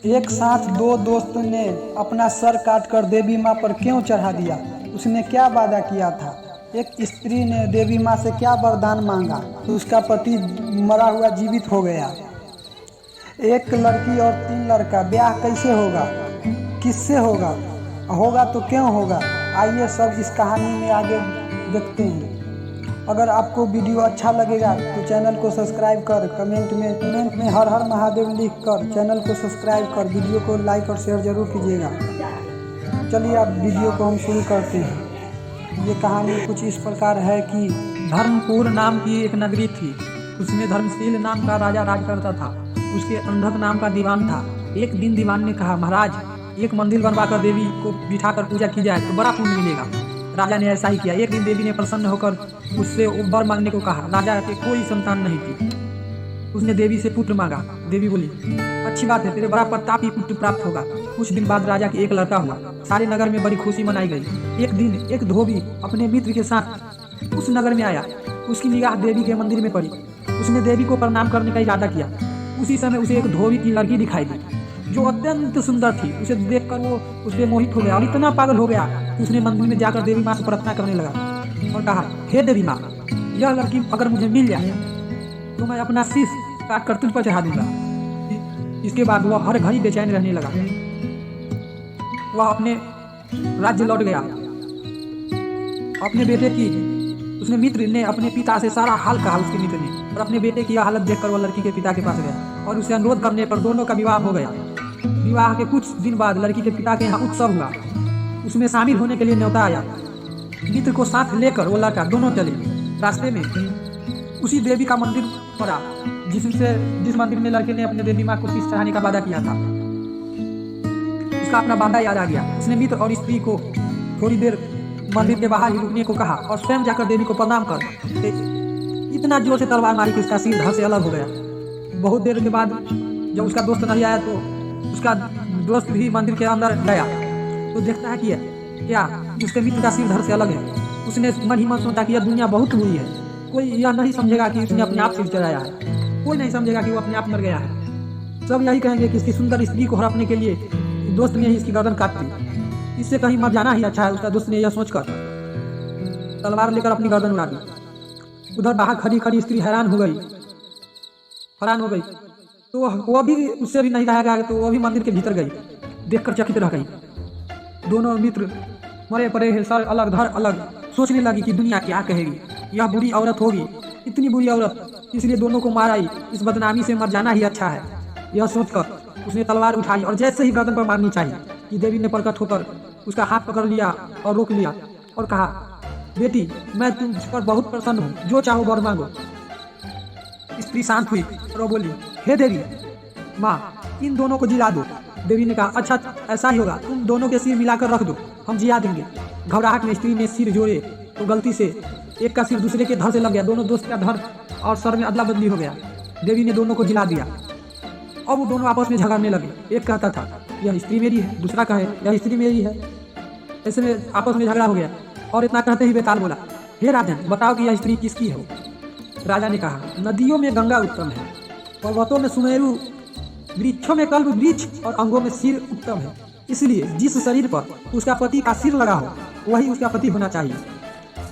एक साथ दो दोस्त ने अपना सर काटकर देवी माँ पर क्यों चढ़ा दिया? उसने क्या वादा किया था? एक स्त्री ने देवी माँ से क्या वरदान मांगा तो उसका पति मरा हुआ जीवित हो गया? एक लड़की और तीन लड़का, ब्याह कैसे होगा? किससे होगा? होगा तो क्यों होगा? आइए सब इस कहानी में आगे देखते हैं। अगर आपको वीडियो अच्छा लगेगा तो चैनल को सब्सक्राइब कर, कमेंट में हर हर महादेव लिख कर चैनल को सब्सक्राइब कर वीडियो को लाइक और शेयर जरूर कीजिएगा। चलिए अब वीडियो को हम शुरू करते हैं। ये कहानी कुछ इस प्रकार है कि धर्मपुर नाम की एक नगरी थी। उसमें धर्मशील नाम का राजा राज करता था। उसके अंधक नाम का दीवान था। एक दिन दीवान ने कहा, महाराज एक मंदिर बनवाकर देवी को बिठाकर पूजा की जाए तो बड़ा पुण्य मिलेगा। राजा ने ऐसा ही किया। एक दिन देवी ने प्रसन्न होकर उससे वर मांगने को कहा। राजा के कोई संतान नहीं थी। उसने देवी से पुत्र मांगा। देवी बोली, अच्छी बात है, तेरे बड़ा प्रतापी पुत्र प्राप्त होगा। कुछ दिन बाद राजा के एक लड़का हुआ। सारे नगर में बड़ी खुशी मनाई गई। एक दिन एक धोबी अपने मित्र के साथ उस नगर में आया। उसकी निगाह देवी के मंदिर में पड़ी। उसने देवी को प्रणाम करने का इरादा किया। उसी समय उसे एक धोबी की लड़की दिखाई दी जो अत्यंत सुंदर थी। उसे देखकर वो उससे मोहित हो गया और इतना पागल हो गया कि उसने मंदिर में जाकर देवी माँ से प्रार्थना करने लगा और कहा, हे देवी माँ, यह लड़की अगर मुझे मिल जाए तो मैं अपना शीश काट कर तुझ पर चढ़ा दूंगा। इसके बाद वह हर घड़ी बेचैन रहने लगा। वह अपने राज्य लौट गया। अपने बेटे की उसने मित्र ने अपने पिता से सारा हाल कहा उसके मित्र ने, और अपने बेटे की यह हालत देखकर वह लड़की के पिता के पास गया और उसे अनुरोध करने पर दोनों का विवाह हो गया। विवाह के कुछ दिन बाद लड़की के पिता के यहाँ उत्सव हुआ। उसमें शामिल होने के लिए न्योता आया। मित्र को साथ लेकर वो लड़का दोनों चले। रास्ते में उसी देवी का मंदिर पड़ा जिस मंदिर में लड़के ने अपने देवी माँ को शीश चढ़ाने का वादा किया था। उसका अपना वादा याद आ गया। उसने मित्र और स्त्री को थोड़ी देर मंदिर के बाहर ही रुकने को कहा और स्वयं जाकर देवी को प्रणाम कर इतना जोर से तलवार मारी कि उसका सिर धड़ से अलग हो गया। बहुत देर के बाद जब उसका दोस्त नहीं आया तो उसका दोस्त भी मंदिर के अंदर गया तो देखता है कि क्या उसके मित्र का सिर धड़ से अलग है। उसने मन ही मन सोचा कि यह दुनिया बहुत बुरी है। कोई यह नहीं समझेगा कि उसने अपने आप सिर चढ़ाया है। कोई नहीं समझेगा कि वो अपने आप मर गया है। सब यही कहेंगे कि इसकी सुंदर स्त्री को हड़पने के लिए दोस्त ने ही इसकी गर्दन काट दी। इससे कहीं मर जाना ही अच्छा है। उसका दोस्त ने यह सोचकर तलवार लेकर अपनी गर्दन उड़ा दी। उधर बाहर खड़ी खड़ी स्त्री हैरान हो गई तो वह भी उससे भी नहीं रह गया तो वह भी मंदिर के भीतर गई। देखकर चकित रह गई। दोनों मित्र मरे पड़े हैं, सर अलग धड़ अलग। सोचने लगी कि दुनिया क्या कहेगी, यह बुरी औरत होगी, इतनी बुरी औरत, इसलिए दोनों को मारा ही। इस बदनामी से मर जाना ही अच्छा है। यह सोचकर उसने तलवार उठाई और जैसे ही गर्दन पर मारनी चाहिए कि देवी ने प्रकट होकर उसका हाथ पकड़ लिया और रोक लिया और कहा, बेटी मैं तुम पर बहुत प्रसन्न हूँ, जो चाहो वर मांगो। स्त्री शांत हुई और वो बोली, हे देवी माँ, इन दोनों को जिला दो। देवी ने कहा, अच्छा ऐसा ही होगा, तुम दोनों के सिर मिलाकर रख दो, हम जिया देंगे। घबराहट में स्त्री ने सिर जोड़े तो गलती से एक का सिर दूसरे के धड़ से लग गया। दोनों दोस्त का धड़ और सर में अदला बदली हो गया। देवी ने दोनों को जिला दिया। अब वो दोनों आपस में झगड़ने लगे। एक कहता था, यह स्त्री मेरी है, दूसरा कहे यह स्त्री मेरी है। ऐसे में आपस में झगड़ा हो गया और इतना कहते ही बेताल बोला, हे राजन, बताओ कि यह स्त्री किसकी है? राजा ने कहा, नदियों में गंगा उत्तम है, पर्वतों में सुमेरु, वृक्षों में कल्प वृक्ष और अंगों में सिर उत्तम है। इसलिए जिस शरीर पर उसका पति का सिर लगा हो वही उसका पति होना चाहिए।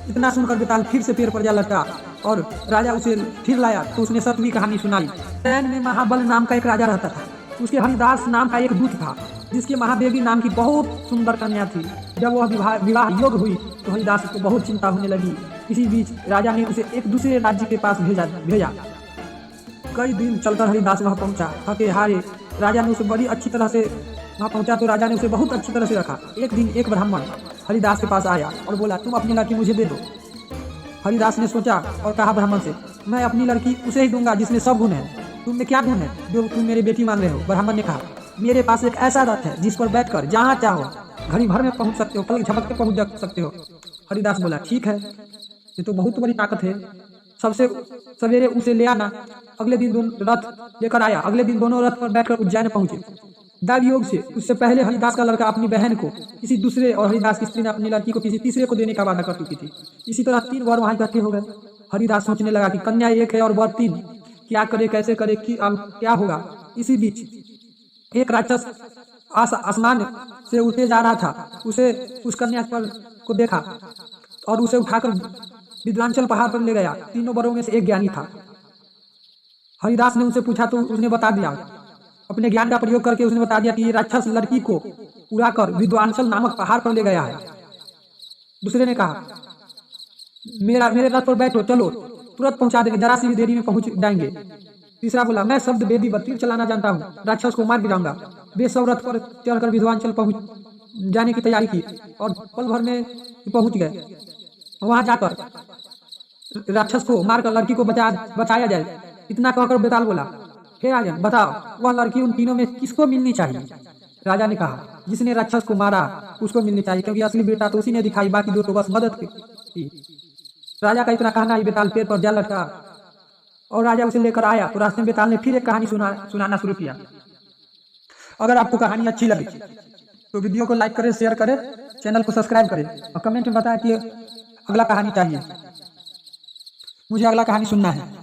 इतना सुनकर बेताल फिर से पेड़ पर जा लटका और राजा उसे फिर लाया तो उसने सतवीं कहानी सुनाई। सैन में महाबल नाम का एक राजा रहता था। उसके हरिदास नाम का एक दूत था जिसके महादेवी नाम की बहुत सुंदर कन्या थी। जब वह विवाह योग्य हुई तो हरिदास को बहुत चिंता होने लगी। इसी बीच राजा ने उसे एक दूसरे राज्य के पास भेजा। कई दिन चलकर हरिदास वहाँ पहुँचा। थके हारे राजा ने उसे बड़ी अच्छी तरह से वहाँ पहुँचा तो राजा ने उसे बहुत अच्छी तरह से रखा। एक दिन एक ब्राह्मण हरिदास के पास आया और बोला, तुम अपनी लड़की मुझे दे दो। हरिदास ने सोचा और कहा ब्राह्मण से, मैं अपनी लड़की उसे ही दूंगा जिसमें सब गुण है। तुम में क्या गुण है जो तुम मेरी बेटी मांग रहे हो? ब्राह्मण ने कहा, मेरे पास एक ऐसा रथ है जिस पर बैठकर जहाँ चाहो घड़ी भर में पहुँच सकते हो, पलक झपक के पहुँच सकते हो। हरिदास बोला, ठीक है, ये तो बहुत बड़ी ताकत है। सबसे सवेरे उसे ले आना। अगले दिन दोनों रथ लेकर आया। अगले दिन दोनों रथ पर बैठकर उज्जैन पहुंचे। दैव योग से उससे पहले हरिदास का लड़का अपनी बहन को किसी दूसरे और हरिदास की स्त्री ने अपनी लड़की को किसी तीसरे को देने का वादा कर चुकी थी। इसी तरह 3 वर वहां इकट्ठे हो गए। हरिदास सोचने लगा कि कन्या एक है और वर 3, क्या करे, कैसे करे, कि अब क्या होगा। इसी बीच एक राक्षस आसमान से उठे जा रहा था। उसे उस कन्या पर को देखा और उसे उठाकर विद्वांचल पहाड़ पर ले गया। तीनों बड़ों में से एक ज्ञानी था। हरिदास ने उनसे पूछा तो उसने बता दिया, अपने ज्ञान का प्रयोग करके उसने बता दिया कि ये राक्षस लड़की को उड़ाकर विद्वांचल नामक पहाड़ पर ले गया है। दूसरे ने कहा, मेरे रथ पर बैठो, चलो तुरंत पहुंचा देंगे, जरा सी भी देरी में पहुंच जाएंगे। तीसरा बोला, मैं शब्द वेदी बत्तीर चलाना जानता हूँ, राक्षस को मार गिराऊंगा। वे सब रथ पर चढ़कर विद्वांचल पहुंच जाने की तैयारी की और पल भर में पहुंच गए। वहां जाकर राक्षस को मारकर लड़की को बचाया जाए, इतना कहकर बेताल बोला, हे राजन बताओ, वह लड़की उन तीनों में किसको मिलनी चाहिए? राजा ने कहा, जिसने राक्षस को मारा उसको मिलनी चाहिए, क्योंकि असली बेटा तो उसी ने दिखाई, बाकी दो तो बस मदद की। राजा का इतना कहना ही बेताल पेड़ पर जा लटका और राजा उसे लेकर आया तो रास्ते में बेताल ने फिर एक कहानी सुनाना शुरू किया। अगर आपको कहानी अच्छी लगी तो वीडियो को लाइक करें, शेयर करें, चैनल को सब्सक्राइब करें और कमेंट में बताएं कि अगला कहानी चाहिए, मुझे अगला कहानी सुनना है।